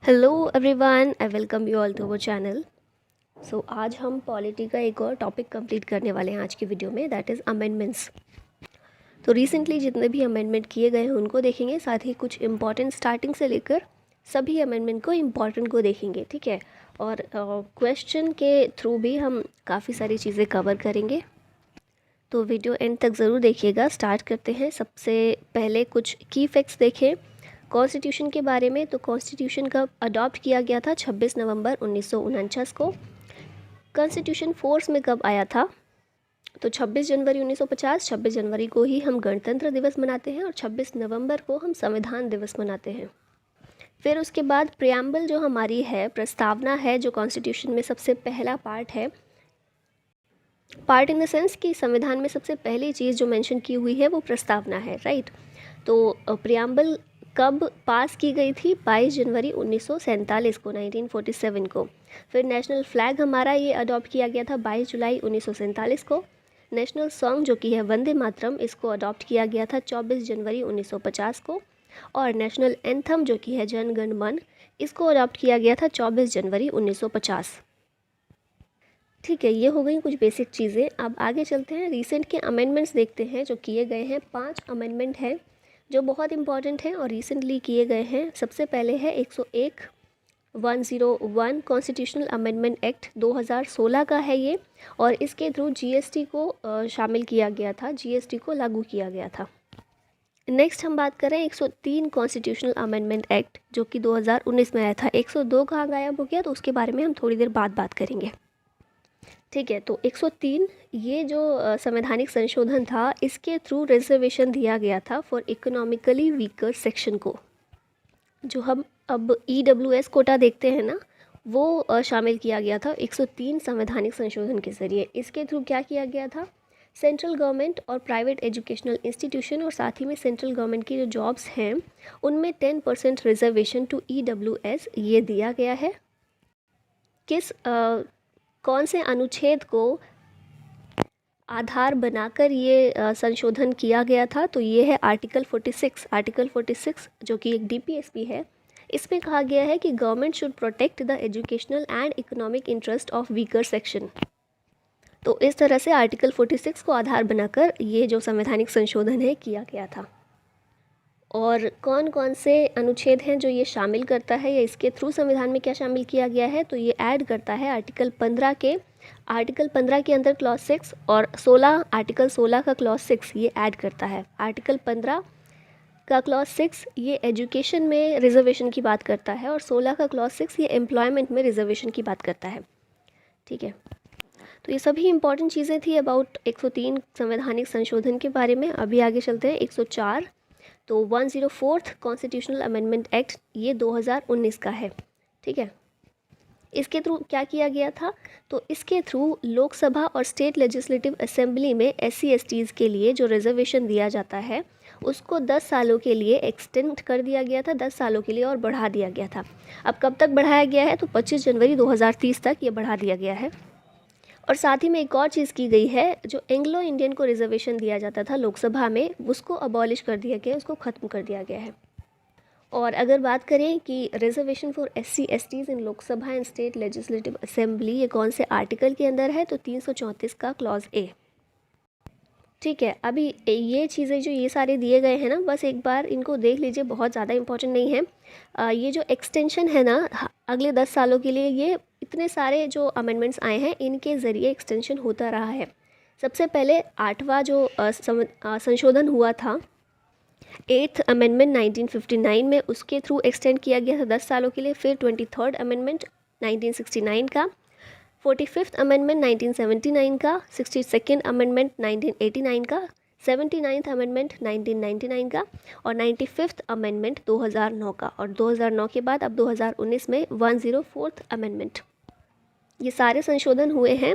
Hello everyone, I welcome you all to our channel. आज हम polity का एक और टॉपिक कंप्लीट करने वाले हैं आज की वीडियो में, दैट इज़ अमेंडमेंट्स। तो रिसेंटली जितने भी अमेंडमेंट किए गए हैं उनको देखेंगे, साथ ही कुछ इम्पॉर्टेंट स्टार्टिंग से लेकर सभी अमेंडमेंट को इम्पॉर्टेंट को देखेंगे, ठीक है। और क्वेश्चन के थ्रू भी हम काफ़ी सारी चीज़ें कवर करेंगे, तो वीडियो एंड तक ज़रूर देखिएगा। स्टार्ट करते हैं। सबसे पहले कुछ की फैक्ट्स देखें कॉन्स्टिट्यूशन के बारे में। तो कॉन्स्टिट्यूशन कब अडॉप्ट किया गया था? 26 नवंबर 1949 को। कॉन्स्टिट्यूशन फोर्स में कब आया था? तो 26 जनवरी 1950। 26 जनवरी को ही हम गणतंत्र दिवस मनाते हैं और 26 नवंबर को हम संविधान दिवस मनाते हैं। फिर उसके बाद प्रियम्बल जो हमारी है, प्रस्तावना है, जो कॉन्स्टिट्यूशन में सबसे पहला पार्ट है। पार्ट इन द सेंस कि संविधान में सबसे पहली चीज़ जो मेंशन की हुई है वो प्रस्तावना है, राइट। तो प्रियम्बल कब पास की गई थी? 22 जनवरी 1947 को, 1947 को। फिर नेशनल फ्लैग हमारा ये अडॉप्ट किया गया था 22 जुलाई 1947 को। नेशनल सॉन्ग जो कि है वंदे मातरम, इसको अडॉप्ट किया गया था 24 जनवरी 1950 को। और नेशनल एंथम जो कि है जन गण मन, इसको अडॉप्ट किया गया था 24 जनवरी 1950। ठीक है, ये हो गई कुछ बेसिक चीज़ें। अब आगे चलते हैं, रिसेंट के अमेंडमेंट्स देखते हैं जो किए गए हैं। 5 अमेंडमेंट हैं जो बहुत इंपॉर्टेंट हैं और रिसेंटली किए गए हैं। सबसे पहले है 101 कॉन्स्टिट्यूशनल अमेंडमेंट एक्ट 2016 का है ये, और इसके थ्रू जीएसटी को शामिल किया गया था, जीएसटी को लागू किया गया था। नेक्स्ट हम बात करें 103 कॉन्स्टिट्यूशनल अमेंडमेंट एक्ट जो कि 2019 में आया था। 102 कहाँ गायब हो गया, तो उसके बारे में हम थोड़ी देर बाद बात करेंगे, ठीक है। तो 103 ये जो संवैधानिक संशोधन था, इसके थ्रू रिजर्वेशन दिया गया था फॉर इकोनॉमिकली वीकर सेक्शन को। जो हम अब EWS कोटा देखते हैं ना, वो शामिल किया गया था 103 संवैधानिक संशोधन के ज़रिए। इसके थ्रू क्या किया गया था? सेंट्रल गवर्नमेंट और प्राइवेट एजुकेशनल इंस्टीट्यूशन और साथ ही में सेंट्रल गवर्नमेंट की जो जॉब्स हैं उनमें 10% रिजर्वेशन टू EWS ये दिया गया है। किस कौन से अनुच्छेद को आधार बनाकर ये संशोधन किया गया था? तो ये है आर्टिकल 46। आर्टिकल 46 जो कि एक DPSP है, इसमें कहा गया है कि government should protect the educational and economic interest of weaker section. तो इस तरह से आर्टिकल 46 को आधार बनाकर ये जो संवैधानिक संशोधन है किया गया था। और कौन कौन से अनुच्छेद हैं जो ये शामिल करता है या इसके थ्रू संविधान में क्या शामिल किया गया है? तो ये ऐड करता है आर्टिकल 15 के अंदर क्लॉज 6 और आर्टिकल 16 का क्लॉज 6 ये ऐड करता है। आर्टिकल 15 का क्लॉज 6 ये एजुकेशन में रिजर्वेशन की बात करता है और 16 का क्लॉज 6 ये एम्प्लॉयमेंट में रिजर्वेशन की बात करता है, ठीक है। तो ये सभी इंपॉर्टेंट चीज़ें थी अबाउट 103 संवैधानिक संशोधन के बारे में। अभी आगे चलते हैं 104। तो 104th कॉन्स्टिट्यूशनल अमेंडमेंट एक्ट ये 2019 का है, ठीक है। इसके थ्रू क्या किया गया था? तो इसके थ्रू लोकसभा और स्टेट लेजिस्लेटिव असेंबली में SC/STs के लिए जो रिजर्वेशन दिया जाता है उसको 10 सालों के लिए एक्सटेंड कर दिया गया था, 10 सालों के लिए और बढ़ा दिया गया था। अब कब तक बढ़ाया गया है? तो 25 जनवरी 2030 तक ये बढ़ा दिया गया है। और साथ ही में एक और चीज़ की गई है, जो एंग्लो इंडियन को रिजर्वेशन दिया जाता था लोकसभा में, उसको अबॉलिश कर दिया गया, उसको ख़त्म कर दिया गया है। और अगर बात करें कि reservation for SC/STs in Lok Sabha and state legislative assembly ये कौन से आर्टिकल के अंदर है? तो 334 का क्लॉज A, ठीक है। अभी ये चीज़ें जो ये सारे दिए गए हैं ना, बस एक बार इनको देख लीजिए, बहुत ज़्यादा इंपॉर्टेंट नहीं है। ये जो एक्सटेंशन है ना अगले 10 सालों के लिए, ये इतने सारे जो अमेंडमेंट्स आए हैं इनके ज़रिए एक्सटेंशन होता रहा है। सबसे पहले 8वां जो संशोधन हुआ था, 8th अमेंडमेंट 1959 में, उसके थ्रू एक्सटेंड किया गया था 10 सालों के लिए। फिर 23rd अमेंडमेंट 1969 का, 45th अमेंडमेंट 1979 का, 62nd अमेंडमेंट 1989 का, 79th अमेंडमेंट 1999 का और 95th अमेंडमेंट 2009 का। और 2009 के बाद अब 2019 में 104th अमेंडमेंट। ये सारे संशोधन हुए हैं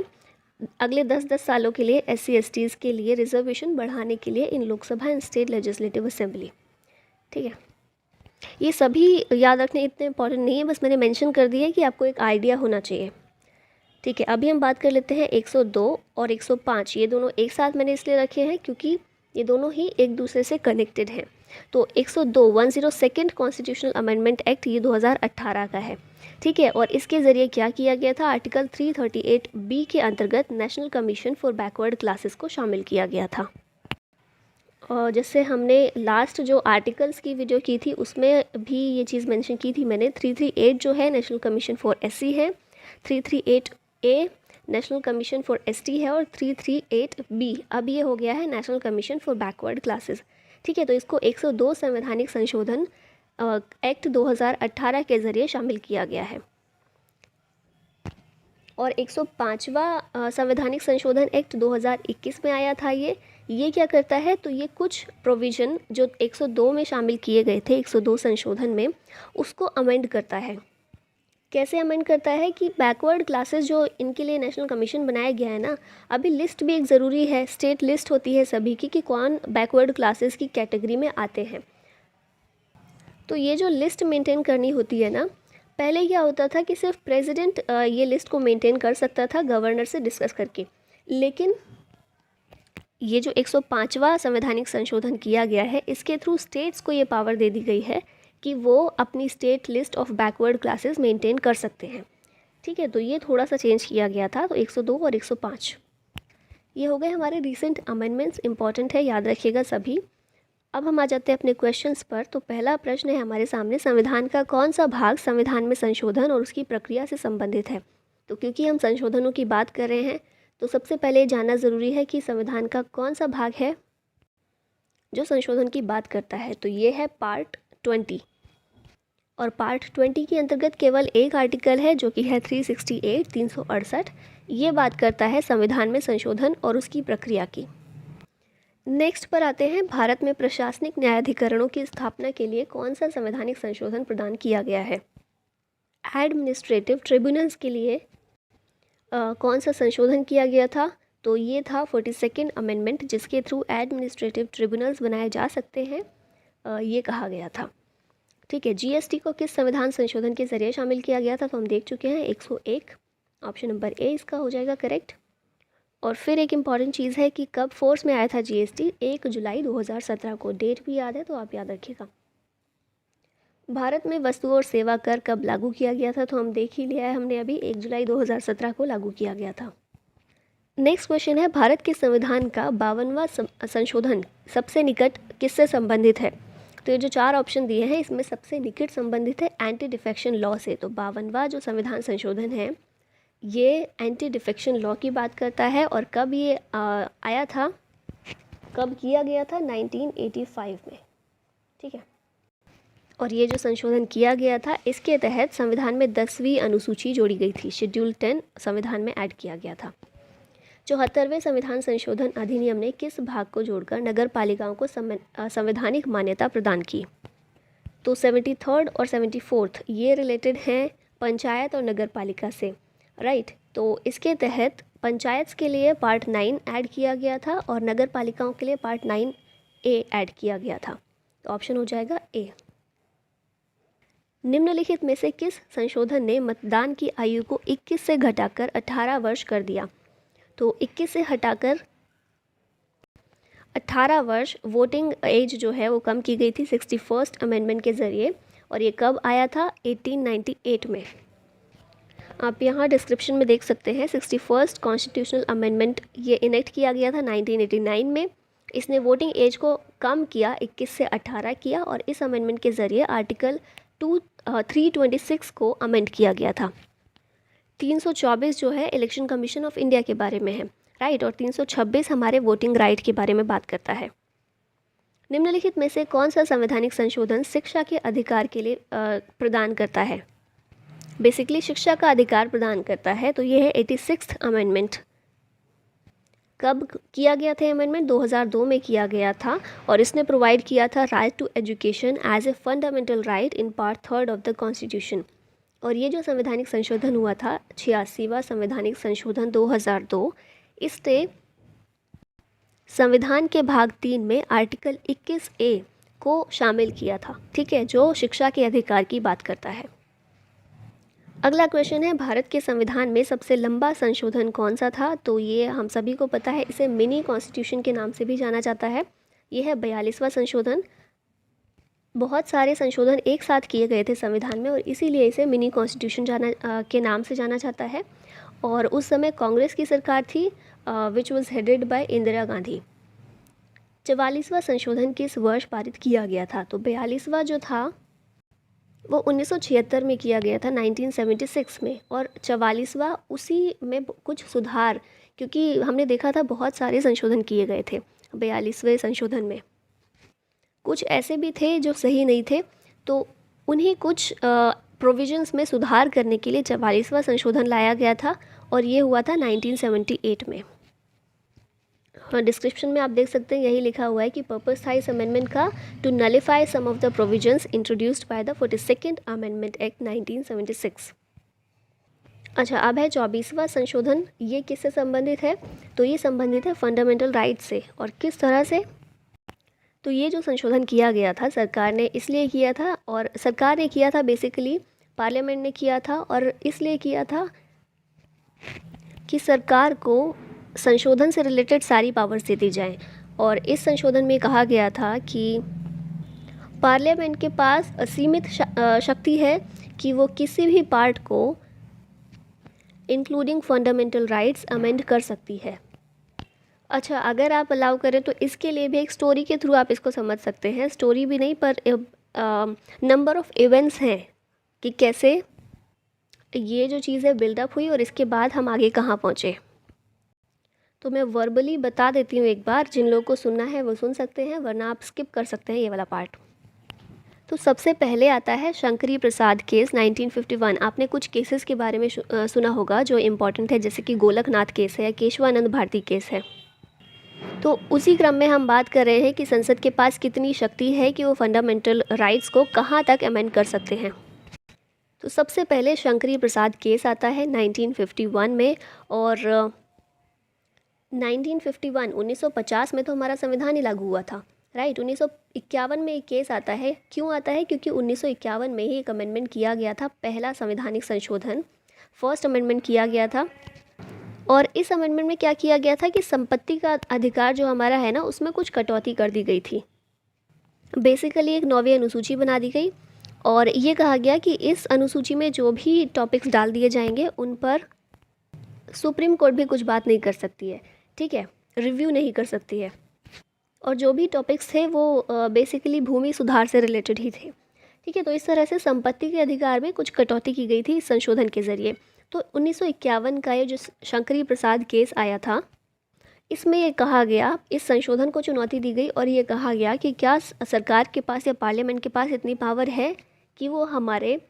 अगले 10-10 सालों के लिए SC/STs के लिए रिजर्वेशन बढ़ाने के लिए in Lok Sabha and state legislative assembly, ठीक है। ये सभी याद रखने इतने इंपॉर्टेंट नहीं है, बस मैंने मेंशन कर दिया है कि आपको एक आइडिया होना चाहिए, ठीक है। अभी हम बात कर लेते हैं 102 और 105। ये दोनों एक साथ मैंने इसलिए रखे हैं क्योंकि ये दोनों ही एक दूसरे से कनेक्टेड हैं। तो 102 102 कॉन्स्टिट्यूशनल अमेंडमेंट एक्ट ये 2018 का है, ठीक है। और इसके ज़रिए क्या किया गया था, आर्टिकल 338 बी के अंतर्गत national commission for backward classes को शामिल किया गया था। और जैसे हमने लास्ट जो आर्टिकल्स की वीडियो की थी उसमें भी ये चीज़ मेंशन की थी मैंने, 338 जो है नेशनल कमीशन फॉर एससी है, 338 ए नेशनल कमीशन फॉर एसटी है और 338 बी अब ये हो गया है national commission for backward classes, ठीक है। तो इसको 102 संवैधानिक संशोधन एक्ट 2018 के ज़रिए शामिल किया गया है। और 105वां संवैधानिक संशोधन एक्ट 2021 में आया था। ये क्या करता है, तो ये कुछ प्रोविज़न जो 102 में शामिल किए गए थे, 102 संशोधन में, उसको अमेंड करता है। कैसे अमेंड करता है कि बैकवर्ड क्लासेस जो इनके लिए नेशनल कमीशन बनाया गया है ना, अभी लिस्ट भी एक ज़रूरी है, स्टेट लिस्ट होती है सभी की कि कौन बैकवर्ड क्लासेस की कैटेगरी में आते हैं। तो ये जो लिस्ट मेंटेन करनी होती है ना, पहले क्या होता था कि सिर्फ प्रेसिडेंट ये लिस्ट को मेंटेन कर सकता था गवर्नर से डिस्कस करके, लेकिन ये जो 105वां संवैधानिक संशोधन किया गया है इसके थ्रू स्टेट्स को ये पावर दे दी गई है कि वो अपनी state list of backward classes maintain कर सकते हैं, ठीक है। तो ये थोड़ा सा चेंज किया गया था। तो 102 और 105 ये हो गए हमारे रिसेंट अमेंडमेंट्स, इंपॉर्टेंट है, याद रखिएगा सभी। अब हम आ जाते हैं अपने क्वेश्चंस पर। तो पहला प्रश्न है हमारे सामने, संविधान का कौन सा भाग संविधान में संशोधन और उसकी प्रक्रिया से संबंधित है। तो क्योंकि हम संशोधनों की बात कर रहे हैं तो सबसे पहले जानना ज़रूरी है कि संविधान का कौन सा भाग है जो संशोधन की बात करता है। तो ये है पार्ट 20, और पार्ट 20 के अंतर्गत केवल एक आर्टिकल है जो कि है 368 368। ये बात करता है संविधान में संशोधन और उसकी प्रक्रिया की। नेक्स्ट पर आते हैं, भारत में प्रशासनिक न्यायाधिकरणों की स्थापना के लिए कौन सा संवैधानिक संशोधन प्रदान किया गया है। एडमिनिस्ट्रेटिव ट्रिब्यूनल्स के लिए कौन सा संशोधन किया गया था, तो ये था 42nd अमेंडमेंट, जिसके थ्रू एडमिनिस्ट्रेटिव ट्रिब्यूनल्स बनाए जा सकते हैं, ये कहा गया था, ठीक है। जीएसटी को किस संविधान संशोधन के ज़रिए शामिल किया गया था, तो हम देख चुके हैं 101, ऑप्शन नंबर ए इसका हो जाएगा करेक्ट। और फिर एक इम्पॉर्टेंट चीज़ है कि कब फोर्स में आया था जीएसटी, 1 जुलाई 2017 को, डेट भी याद है तो आप याद रखिएगा। भारत में वस्तु और सेवा कर कब लागू किया गया था, तो हम देख ही लिया है हमने अभी, 1 जुलाई 2017 को लागू किया गया था। नेक्स्ट क्वेश्चन है, भारत के संविधान का 52वां संशोधन सबसे निकट किससे संबंधित है। तो ये जो 4 ऑप्शन दिए हैं इसमें सबसे निकट संबंधित है एंटी डिफेक्शन लॉ से। तो 52वां जो संविधान संशोधन है ये एंटी डिफेक्शन लॉ की बात करता है। और कब ये आया था, कब किया गया था, 1985 में, ठीक है। और ये जो संशोधन किया गया था इसके तहत संविधान में 10वीं अनुसूची जोड़ी गई थी, शेड्यूल 10 संविधान में ऐड किया गया था। 74वें संविधान संशोधन अधिनियम ने किस भाग को जोड़कर नगर पालिकाओं को संवैधानिक मान्यता प्रदान की। तो 73rd और 74th ये रिलेटेड हैं पंचायत और नगर पालिका से, राइट। तो इसके तहत पंचायत के लिए पार्ट 9 ऐड किया गया था और नगर पालिकाओं के लिए पार्ट 9A ऐड किया गया था। तो ऑप्शन हो जाएगा ए। निम्नलिखित में से किस संशोधन ने मतदान की आयु को 21 से घटाकर 18 वर्ष कर दिया। तो 21 से हटाकर 18 वर्ष वोटिंग एज जो है वो कम की गई थी 61st अमेंडमेंट के ज़रिए। और ये कब आया था, 1898 में। आप यहाँ डिस्क्रिप्शन में देख सकते हैं 61st कॉन्स्टिट्यूशनल अमेंडमेंट ये इनेक्ट किया गया था 1989 में। इसने वोटिंग एज को कम किया, 21 से 18 किया, और इस अमेंडमेंट के ज़रिए आर्टिकल 326 को अमेंड किया गया था। 324 जो है इलेक्शन कमीशन ऑफ इंडिया के बारे में है, राइट। और 326 हमारे वोटिंग राइट के बारे में बात करता है। निम्नलिखित में से कौन सा संवैधानिक संशोधन शिक्षा के अधिकार के लिए प्रदान करता है, बेसिकली शिक्षा का अधिकार प्रदान करता है। तो ये है 86th अमेंडमेंट। कब किया गया था अमेंडमेंट, 2002 में किया गया था। और इसने प्रोवाइड किया था right to education as a fundamental right in part 3 of the constitution. और ये जो संवैधानिक संशोधन हुआ था 86वां संवैधानिक संशोधन 2002, इसने संविधान के भाग 3 में आर्टिकल 21A को शामिल किया था, ठीक है, जो शिक्षा के अधिकार की बात करता है। अगला क्वेश्चन है, भारत के संविधान में सबसे लंबा संशोधन कौन सा था। तो ये हम सभी को पता है, इसे मिनी कॉन्स्टिट्यूशन के नाम से भी जाना जाता है। ये है 42वां संशोधन बहुत सारे संशोधन एक साथ किए गए थे संविधान में और इसीलिए इसे मिनी कॉन्स्टिट्यूशन के नाम से जाना जाता है। और उस समय कांग्रेस की सरकार थी which was headed by Indira Gandhi. 44वां संशोधन किस वर्ष पारित किया गया था? तो 42वां जो था वो 1976 में किया गया था, 1976 में। और 44वां उसी में कुछ सुधार, क्योंकि हमने देखा था बहुत सारे संशोधन किए गए थे 42वें संशोधन में। कुछ ऐसे भी थे जो सही नहीं थे, तो उन्हीं कुछ प्रोविजंस में सुधार करने के लिए 44वां संशोधन लाया गया था और ये हुआ था 1978 में। डिस्क्रिप्शन में आप देख सकते हैं यही लिखा हुआ है कि पर्पस था इस अमेंडमेंट का to nullify some of the provisions introduced by the 42nd amendment act 1976। अच्छा, अब है 24वां संशोधन। ये किससे संबंधित है? तो ये संबंधित है फंडामेंटल राइट से। और किस तरह से? तो ये जो संशोधन किया गया था सरकार ने इसलिए किया था, और सरकार ने किया था बेसिकली, पार्लियामेंट ने किया था, और इसलिए किया था कि सरकार को संशोधन से रिलेटेड सारी पावर्स दे दी जाएं। और इस संशोधन में कहा गया था कि पार्लियामेंट के पास असीमित शक्ति है कि वो किसी भी पार्ट को इंक्लूडिंग फंडामेंटल राइट्स अमेंड कर सकती है। अच्छा, अगर आप अलाउ करें तो इसके लिए भी एक स्टोरी के थ्रू आप इसको समझ सकते हैं। स्टोरी भी नहीं, पर नंबर ऑफ़ इवेंट्स हैं कि कैसे ये जो चीज़ें बिल्डअप हुई और इसके बाद हम आगे कहाँ पहुँचे। तो मैं वर्बली बता देती हूँ एक बार, जिन लोगों को सुनना है वो सुन सकते हैं, वरना आप स्किप कर सकते हैं ये वाला पार्ट। तो सबसे पहले आता है शंकरी प्रसाद केस 1951। आपने कुछ केसेस के बारे में सुना होगा जो इम्पॉर्टेंट है, जैसे कि गोलकनाथ केस है या केशवानंद भारती केस है। तो उसी क्रम में हम बात कर रहे हैं कि संसद के पास कितनी शक्ति है कि वो फंडामेंटल राइट्स को कहाँ तक अमेंड कर सकते हैं। तो सबसे पहले शंकरी प्रसाद केस आता है 1951 में। और 1950 में तो हमारा संविधान ही लागू हुआ था, राइट। 1951 में एक केस आता है। क्यों आता है? क्योंकि 1951 में ही एक अमेंडमेंट किया गया था, पहला संवैधानिक संशोधन, फर्स्ट अमेंडमेंट किया गया था। और इस अमेंडमेंट में क्या किया गया था कि संपत्ति का अधिकार जो हमारा है ना, उसमें कुछ कटौती कर दी गई थी। बेसिकली एक 9वीं अनुसूची बना दी गई और ये कहा गया कि इस अनुसूची में जो भी टॉपिक्स डाल दिए जाएंगे उन पर सुप्रीम कोर्ट भी कुछ बात नहीं कर सकती है, ठीक है, रिव्यू नहीं कर सकती है। और जो भी टॉपिक्स थे वो बेसिकली भूमि सुधार से रिलेटेड ही थे, ठीक है। तो इस तरह से संपत्ति के अधिकार में कुछ कटौती की गई थी इस संशोधन के ज़रिए। तो 1951 का ये जो शंकरी प्रसाद केस आया था, इसमें ये कहा गया, इस संशोधन को चुनौती दी गई और ये कहा गया कि क्या सरकार के पास या पार्लियामेंट के पास इतनी पावर है कि वो हमारे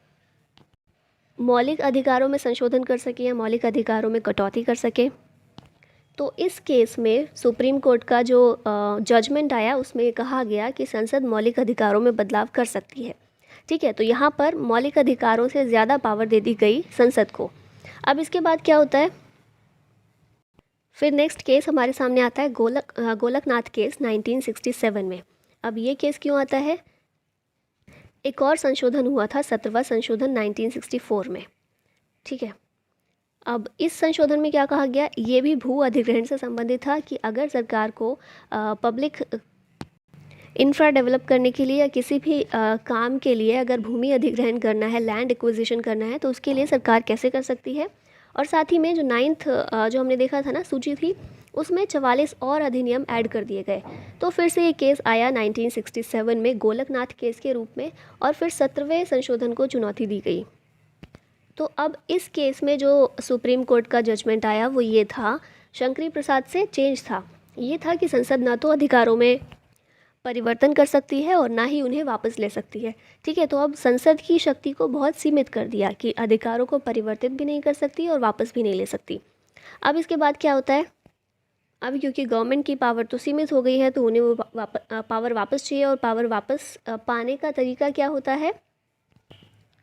मौलिक अधिकारों में संशोधन कर सके या मौलिक अधिकारों में कटौती कर सके। तो इस केस में सुप्रीम कोर्ट का जो जजमेंट आया उसमें कहा गया कि संसद मौलिक अधिकारों में बदलाव कर सकती है, ठीक है। तो यहाँ पर मौलिक अधिकारों से ज़्यादा पावर दे दी गई संसद को। अब इसके बाद क्या होता है? फिर नेक्स्ट केस हमारे सामने आता है गोलकनाथ केस 1967 में। अब ये केस क्यों आता है? एक और संशोधन हुआ था, 17वां संशोधन 1964 में, ठीक है। अब इस संशोधन में क्या कहा गया? ये भी भू अधिग्रहण से संबंधित था कि अगर सरकार को पब्लिक इंफ्रा डेवलप करने के लिए या किसी भी काम के लिए अगर भूमि अधिग्रहण करना है, लैंड एक्विजिशन करना है, तो उसके लिए सरकार कैसे कर सकती है। और साथ ही में जो 9th जो हमने देखा था ना सूची थी, उसमें 44 और अधिनियम ऐड कर दिए गए। तो फिर से ये केस आया 1967 में गोलकनाथ केस के रूप में और फिर 17वें संशोधन को चुनौती दी गई। तो अब इस केस में जो सुप्रीम कोर्ट का जजमेंट आया वो ये था, शंकरी प्रसाद से चेंज था, ये था कि संसद ना तो अधिकारों में परिवर्तन कर सकती है और ना ही उन्हें वापस ले सकती है, ठीक है। तो अब संसद की शक्ति को बहुत सीमित कर दिया कि अधिकारों को परिवर्तित भी नहीं कर सकती और वापस भी नहीं ले सकती। अब इसके बाद क्या होता है? अब क्योंकि गवर्नमेंट की पावर तो सीमित हो गई है तो उन्हें वो पावर वापस चाहिए, और पावर वापस पाने का तरीका क्या होता है?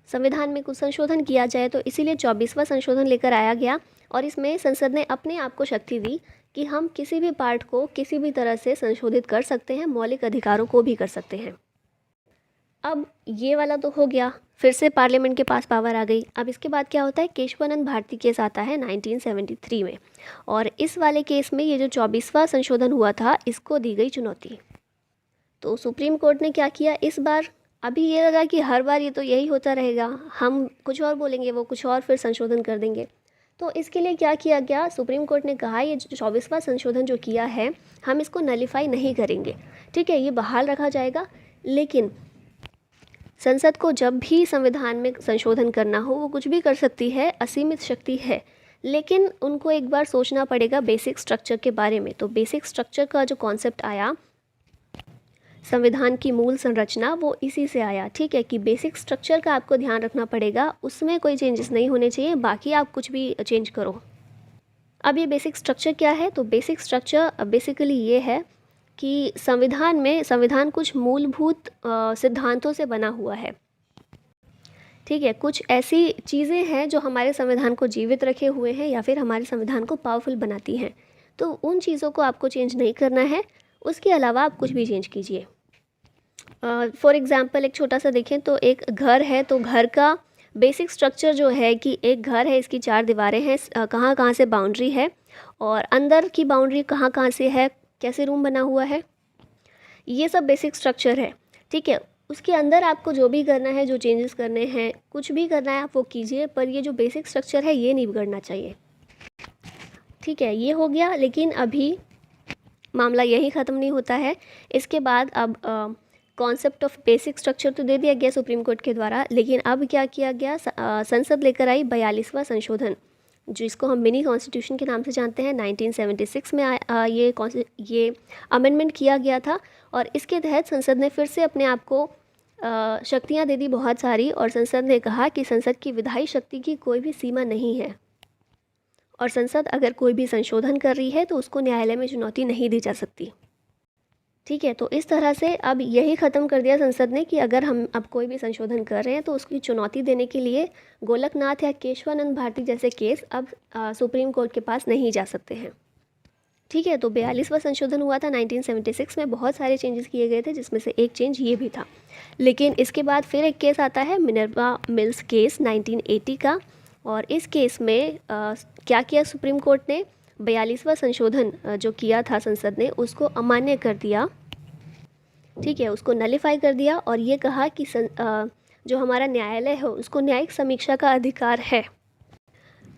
संविधान में कुछ संशोधन किया जाए। तो इसीलिए 24वां संशोधन लेकर आया गया और इसमें संसद ने अपने आप को शक्ति दी कि हम किसी भी पार्ट को किसी भी तरह से संशोधित कर सकते हैं, मौलिक अधिकारों को भी कर सकते हैं। अब ये वाला तो हो गया, फिर से पार्लियामेंट के पास पावर आ गई। अब इसके बाद क्या होता है? केशवानंद भारती केस आता है 1973 में और इस वाले केस में ये जो 24वां संशोधन हुआ था इसको दी गई चुनौती। तो सुप्रीम कोर्ट ने क्या किया? इस बार अभी ये लगा कि हर बार ये तो यही होता रहेगा, हम कुछ और बोलेंगे, वो कुछ और फिर संशोधन कर देंगे। तो इसके लिए क्या किया गया, सुप्रीम कोर्ट ने कहा ये 24वां संशोधन जो किया है हम इसको नलीफाई नहीं करेंगे, ठीक है, ये बहाल रखा जाएगा। लेकिन संसद को जब भी संविधान में संशोधन करना हो वो कुछ भी कर सकती है, असीमित शक्ति है, लेकिन उनको एक बार सोचना पड़ेगा बेसिक स्ट्रक्चर के बारे में। तो बेसिक स्ट्रक्चर का जो कॉन्सेप्ट आया, संविधान की मूल संरचना, वो इसी से आया, ठीक है, कि बेसिक स्ट्रक्चर का आपको ध्यान रखना पड़ेगा, उसमें कोई चेंजेस नहीं होने चाहिए, बाकी आप कुछ भी चेंज करो। अब ये बेसिक स्ट्रक्चर क्या है, तो बेसिक स्ट्रक्चर बेसिकली ये है कि संविधान कुछ मूलभूत सिद्धांतों से बना हुआ है, ठीक है, कुछ ऐसी चीज़ें हैं जो हमारे संविधान को जीवित रखे हुए हैं या फिर हमारे संविधान को पावरफुल बनाती हैं। तो उन चीज़ों को आपको चेंज नहीं करना है, उसके अलावा आप कुछ भी चेंज कीजिए। फॉर एग्ज़ाम्पल एक छोटा सा देखें तो एक घर है, तो घर का बेसिक स्ट्रक्चर जो है कि एक घर है, इसकी 4 दीवारें हैं, कहाँ कहाँ से बाउंड्री है और अंदर की बाउंड्री कहाँ कहाँ से है, कैसे रूम बना हुआ है, ये सब बेसिक स्ट्रक्चर है, ठीक है। उसके अंदर आपको जो भी करना है, जो चेंजेस करने हैं, कुछ भी करना है आप वो कीजिए, पर ये जो बेसिक स्ट्रक्चर है ये नहीं बिगड़ना चाहिए, ठीक है। ये हो गया, लेकिन अभी मामला यही ख़त्म नहीं होता है। इसके बाद अब कॉन्सेप्ट ऑफ बेसिक स्ट्रक्चर तो दे दिया गया सुप्रीम कोर्ट के द्वारा, लेकिन अब क्या किया गया, संसद लेकर आई 42वां संशोधन, जिसको हम मिनी कॉन्स्टिट्यूशन के नाम से जानते हैं। 1976 में ये अमेंडमेंट किया गया था और इसके तहत संसद ने फिर से अपने आप को शक्तियाँ दे दी बहुत सारी, और संसद ने कहा कि संसद की विधायी शक्ति की कोई भी सीमा नहीं है और संसद अगर कोई भी संशोधन कर रही है तो उसको न्यायालय में चुनौती नहीं दी जा सकती, ठीक है। तो इस तरह से अब यही ख़त्म कर दिया संसद ने कि अगर हम अब कोई भी संशोधन कर रहे हैं तो उसकी चुनौती देने के लिए गोलकनाथ या केशवानंद भारती जैसे केस अब सुप्रीम कोर्ट के पास नहीं जा सकते हैं, ठीक है। तो 42वां संशोधन हुआ था 1976 में, बहुत सारे चेंजेस किए गए थे, जिसमें से एक चेंज ये भी था। लेकिन इसके बाद फिर एक केस आता है, मिनर्वा मिल्स केस 1980 का, और इस केस में क्या किया सुप्रीम कोर्ट ने, 42वां संशोधन जो किया था संसद ने उसको अमान्य कर दिया, ठीक है, उसको नलीफाई कर दिया और ये कहा कि जो हमारा न्यायालय है उसको न्यायिक समीक्षा का अधिकार है।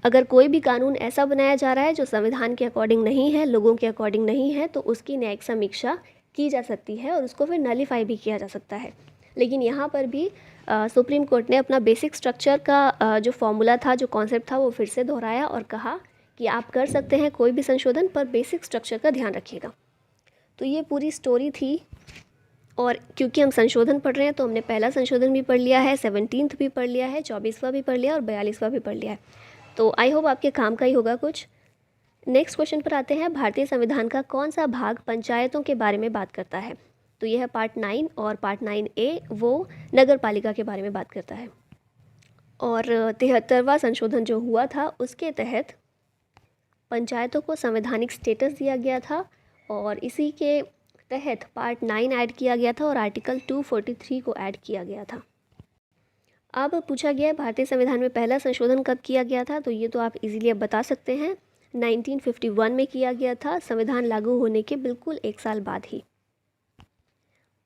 अगर कोई भी कानून ऐसा बनाया जा रहा है जो संविधान के अकॉर्डिंग नहीं है, लोगों के अकॉर्डिंग नहीं है, तो उसकी न्यायिक समीक्षा की जा सकती है और उसको फिर नलीफाई भी किया जा सकता है। लेकिन यहाँ पर भी सुप्रीम कोर्ट ने अपना बेसिक स्ट्रक्चर का जो फॉर्मूला था, जो कॉन्सेप्ट था, वो फिर से दोहराया और कहा कि आप कर सकते हैं कोई भी संशोधन, पर बेसिक स्ट्रक्चर का ध्यान रखिएगा। तो ये पूरी स्टोरी थी, और क्योंकि हम संशोधन पढ़ रहे हैं तो हमने पहला संशोधन भी पढ़ लिया है, 17th भी पढ़ लिया है, 24वां भी पढ़ लिया और 42वां भी पढ़ लिया है। तो आई होप आपके काम का ही होगा कुछ। नेक्स्ट क्वेश्चन पर आते हैं, भारतीय संविधान का कौन सा भाग पंचायतों के बारे में बात करता है। तो यह है पार्ट 9, और पार्ट 9A वो नगर पालिका के बारे में बात करता है। और 73वां संशोधन जो हुआ था उसके तहत पंचायतों को संवैधानिक स्टेटस दिया गया था, और इसी के तहत पार्ट 9 ऐड किया गया था और आर्टिकल 243 को ऐड किया गया था। अब पूछा गया है भारतीय संविधान में पहला संशोधन कब किया गया था, तो ये तो आप इजीली अब बता सकते हैं, 1951 में किया गया था, संविधान लागू होने के बिल्कुल 1 साल बाद ही।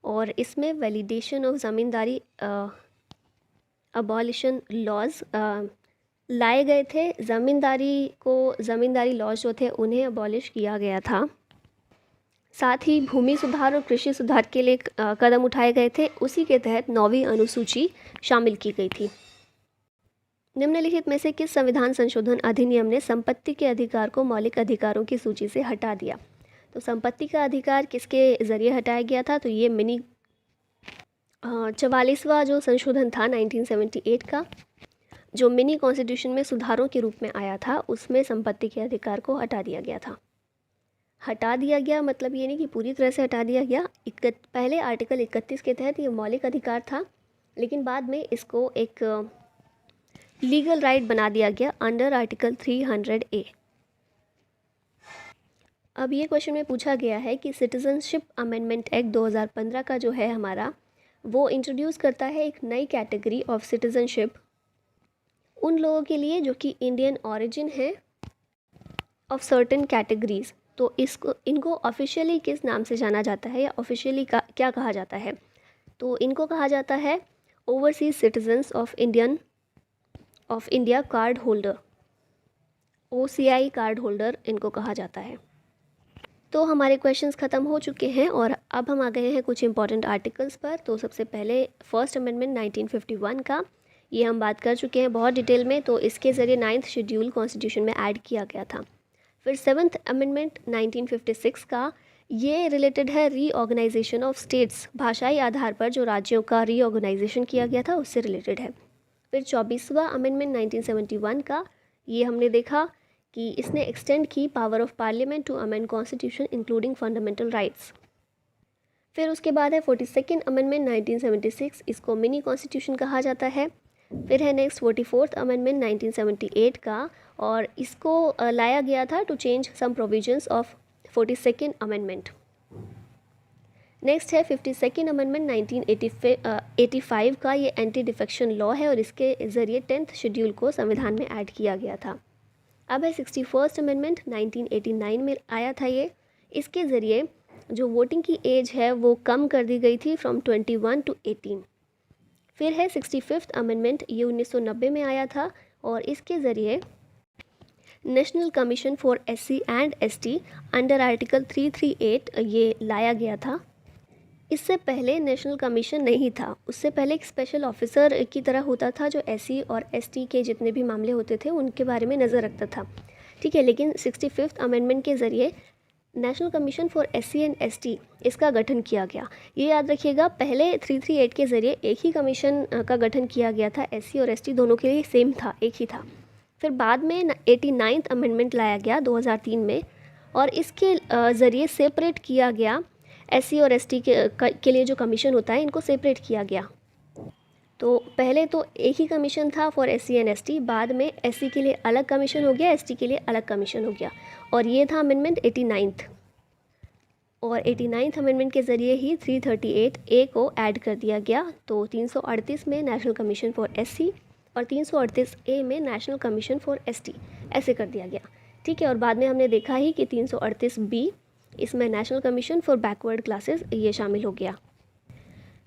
और इसमें validation of zamindari abolition laws लाए गए थे, ज़मींदारी लॉज जो थे उन्हें अबॉलिश किया गया था। साथ ही भूमि सुधार और कृषि सुधार के लिए कदम उठाए गए थे, उसी के तहत 9वीं अनुसूची शामिल की गई थी। निम्नलिखित में से किस संविधान संशोधन अधिनियम ने संपत्ति के अधिकार को मौलिक अधिकारों की सूची से हटा दिया। तो संपत्ति का अधिकार किसके ज़रिए हटाया गया था, तो ये मिनी 44वां जो संशोधन था 1978 का, जो मिनी कॉन्स्टिट्यूशन में सुधारों के रूप में आया था, उसमें संपत्ति के अधिकार को हटा दिया गया था। हटा दिया गया मतलब ये नहीं कि पूरी तरह से हटा दिया गया। पहले आर्टिकल 31 के तहत ये मौलिक अधिकार था, लेकिन बाद में इसको एक लीगल राइट बना दिया गया अंडर आर्टिकल 300A। अब ये क्वेश्चन में पूछा गया है कि सिटीजनशिप अमेंडमेंट एक्ट 2015 का जो है हमारा, वो इंट्रोड्यूस करता है एक नई कैटेगरी ऑफ सिटीजनशिप उन लोगों के लिए जो कि इंडियन ऑरिजिन है ऑफ सर्टेन कैटेगरीज। तो इनको ऑफिशियली किस नाम से जाना जाता है या ऑफिशियली क्या कहा जाता है, तो इनको कहा जाता है overseas citizens of India card holder, OCI card holder इनको कहा जाता है। तो हमारे क्वेश्चंस ख़त्म हो चुके हैं और अब हम आ गए हैं कुछ इंपॉर्टेंट आर्टिकल्स पर। तो सबसे पहले फर्स्ट अमेंडमेंट 1951 का, ये हम बात कर चुके हैं बहुत डिटेल में, तो इसके ज़रिए 9th शेड्यूल कॉन्स्टिट्यूशन में ऐड किया गया था। फिर 7th अमेंडमेंट 1956 का, ये रिलेटेड है रीऑर्गेनाइजेशन ऑफ स्टेट्स, भाषाई आधार पर जो राज्यों का रीऑर्गेनाइजेशन किया गया था उससे रिलेटेड है। फिर 24वां अमेंडमेंट 1971 का, ये हमने देखा कि इसने एक्सटेंड की power of parliament to amend constitution including fundamental rights. फिर उसके बाद है 42nd अमेंडमेंट 1976, इसको मिनी कॉन्स्टिट्यूशन कहा जाता है। फिर है नेक्स्ट 44th अमेंडमेंट 1978 का, और इसको लाया गया था to change some provisions of 42nd amendment. Next है 52nd अमेंडमेंट 1985 का, ये एंटी डिफेक्शन लॉ है और इसके ज़रिए 10th शेड्यूल को संविधान में ऐड किया गया था। अब है 61st अमेंडमेंट 1989 में आया था ये, इसके ज़रिए जो वोटिंग की एज है वो कम कर दी गई थी फ्रॉम 21 to 18। फिर है 65th अमेंडमेंट, ये 1990 में आया था और इसके ज़रिए national commission for SC and ST under article 338 ये लाया गया था। इससे पहले नेशनल कमीशन नहीं था, उससे पहले एक स्पेशल ऑफिसर की तरह होता था जो SC और ST के जितने भी मामले होते थे उनके बारे में नज़र रखता था, ठीक है। लेकिन 65th अमेंडमेंट के ज़रिए national commission for SC and ST इसका गठन किया गया। ये याद रखिएगा, पहले 338 के ज़रिए एक ही कमीशन का गठन किया गया था, SC और ST दोनों के लिए सेम था, एक ही था। फिर बाद में 89th अमेंडमेंट लाया गया 2003 में और इसके ज़रिए सेपरेट किया गया SC और ST के लिए जो कमीशन होता है इनको सेपरेट किया गया। तो पहले तो एक ही कमीशन था फॉर SC एंड ST, बाद में SC के लिए अलग कमीशन हो गया, ST के लिए अलग कमीशन हो गया, और ये था अमेंडमेंट 89th। और 89th अमेंडमेंट के ज़रिए ही 338A को ऐड कर दिया गया। तो 338 में नेशनल कमीशन फॉर SC और 338A में नेशनल कमीशन फॉर ST ऐसे कर दिया गया, ठीक है। और बाद में हमने देखा ही कि 338B, इसमें national commission for backward classes ये शामिल हो गया।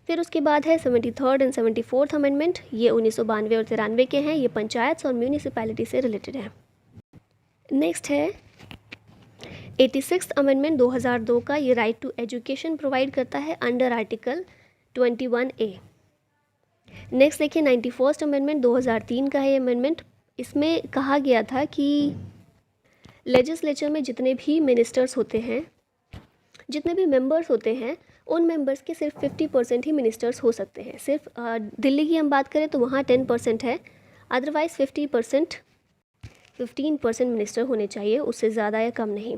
फिर उसके बाद है 73rd एंड 74th अमेंडमेंट, ये 1992 और 93 के हैं, ये पंचायत और म्यूनिसिपैलिटी से रिलेटेड है। नेक्स्ट है 86th अमेंडमेंट 2002 का, ये राइट टू एजुकेशन प्रोवाइड करता है अंडर आर्टिकल 21A। नेक्स्ट देखिए 91st अमेंडमेंट 2003 का है ये अमेंडमेंट, इसमें कहा गया था कि लेजिस्लेचर में जितने भी मिनिस्टर्स होते हैं, जितने भी मेंबर्स होते हैं, उन मेंबर्स के सिर्फ 50% ही मिनिस्टर्स हो सकते हैं। सिर्फ दिल्ली की हम बात करें तो वहाँ 10% है, अदरवाइज़ 15% मिनिस्टर होने चाहिए, उससे ज़्यादा या कम नहीं।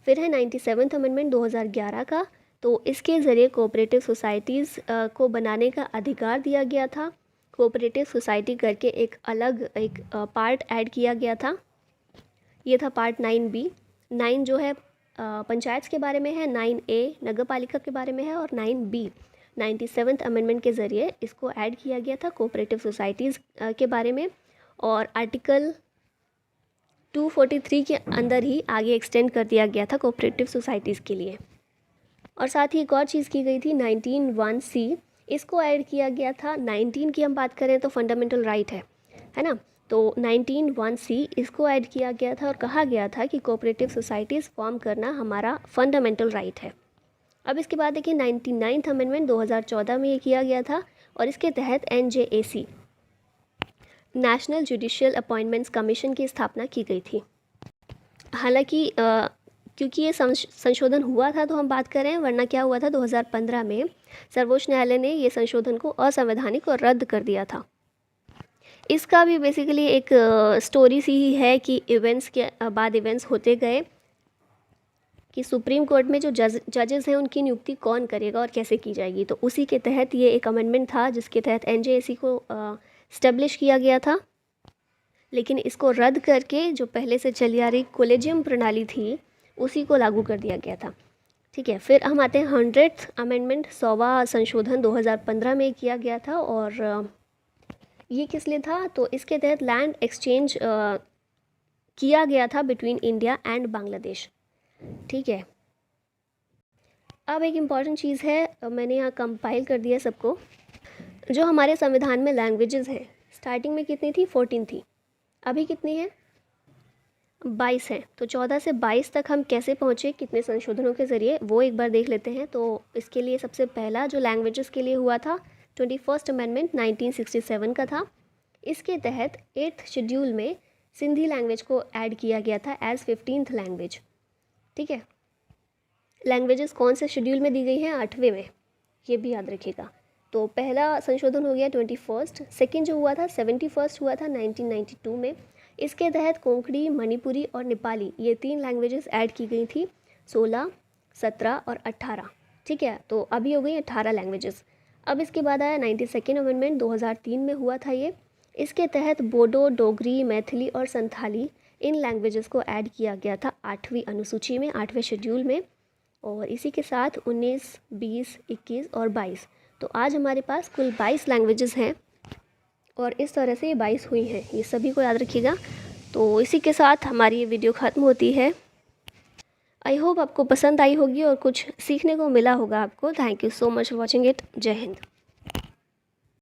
फिर है 97th अमेंडमेंट 2011 का, तो इसके ज़रिए कोऑपरेटिव सोसाइटीज़ को बनाने का अधिकार दिया गया था। कोऑपरेटिव सोसाइटी करके एक अलग पार्ट ऐड किया गया था, ये था पार्ट 9B। 9 जो है पंचायत के बारे में है, 9A नगर पालिका के बारे में है और 9B 97th अमेंडमेंट के ज़रिए इसको ऐड किया गया था कोऑपरेटिव सोसाइटीज़ के बारे में, और आर्टिकल 243 के अंदर ही आगे एक्सटेंड कर दिया गया था कोऑपरेटिव सोसाइटीज़ के लिए। और साथ ही एक और चीज़ की गई थी 19(1)(c), इसको ऐड किया गया था। 19 की हम बात करें तो फंडामेंटल राइट है ना, तो 19(1)(c) इसको ऐड किया गया था और कहा गया था कि कोऑपरेटिव सोसाइटीज़ फॉर्म करना हमारा फंडामेंटल राइट है। अब इसके बाद देखिए 99th अमेंडमेंट 2014 में ये किया गया था और इसके तहत NJAC national judicial appointments commission की स्थापना की गई थी। हालांकि क्योंकि ये संशोधन हुआ था तो हम बात कर रहे हैं, वरना क्या हुआ था 2015 में सर्वोच्च न्यायालय ने ये संशोधन को असंवैधानिक और रद्द कर दिया था। इसका भी बेसिकली एक स्टोरी सी ही है कि इवेंट्स के बाद इवेंट्स होते गए कि सुप्रीम कोर्ट में जो जजेस हैं उनकी नियुक्ति कौन करेगा और कैसे की जाएगी, तो उसी के तहत ये एक अमेंडमेंट था जिसके तहत NJAC को इस्टेब्लिश किया गया था। लेकिन इसको रद्द करके जो पहले से चली आ रही कोलेजियम प्रणाली थी उसी को लागू कर दिया गया था, ठीक है। फिर हम आते हैं 100th अमेंडमेंट, 100वां संशोधन 2015 में किया गया था, और ये किस लिए था, तो इसके तहत लैंड एक्सचेंज किया गया था बिटवीन इंडिया एंड बांग्लादेश, ठीक है। अब एक इम्पॉर्टेंट चीज़ है, मैंने यहाँ कंपाइल कर दिया सबको। जो हमारे संविधान में लैंग्वेजेस हैं, स्टार्टिंग में कितनी थी? 14 थी। अभी कितनी है? 22 है। तो 14 से 22 तक हम कैसे पहुँचे, कितने संशोधनों के ज़रिए, वो एक बार देख लेते हैं। तो इसके लिए सबसे पहला जो लैंग्वेजेस के लिए हुआ था, 21st अमेंडमेंट 1967 का था। इसके तहत 8th शेड्यूल में सिंधी लैंग्वेज को ऐड किया गया था एज़ 15th लैंग्वेज। ठीक है, लैंग्वेजेस कौन से शेड्यूल में दी गई हैं? 8वें में, ये भी याद रखिएगा। तो पहला संशोधन हो गया 21st, सेकेंड जो हुआ था 71st हुआ था 1992 में। इसके तहत कोंकणी, मणिपुरी और नेपाली, ये 3 लैंग्वेजेस ऐड की गई थी, 16, 17 और 18। ठीक है, तो अभी हो गई 18 लैंग्वेजेस। अब इसके बाद आया 92nd अमेंडमेंट, 2003 में हुआ था ये। इसके तहत बोडो, डोगरी, मैथिली और संथाली, इन लैंग्वेजेस को ऐड किया गया था 8वीं अनुसूची में, 8वें शेड्यूल में। और इसी के साथ 19, 20, 21 और 22, तो आज हमारे पास कुल 22 लैंग्वेजेस हैं। और इस तरह से ये 22 हुई हैं, ये सभी को याद रखिएगा। तो इसी के साथ हमारी ये वीडियो ख़त्म होती है। आई होप आपको पसंद आई होगी और कुछ सीखने को मिला होगा आपको। Thank you so much for watching it. जय हिंद।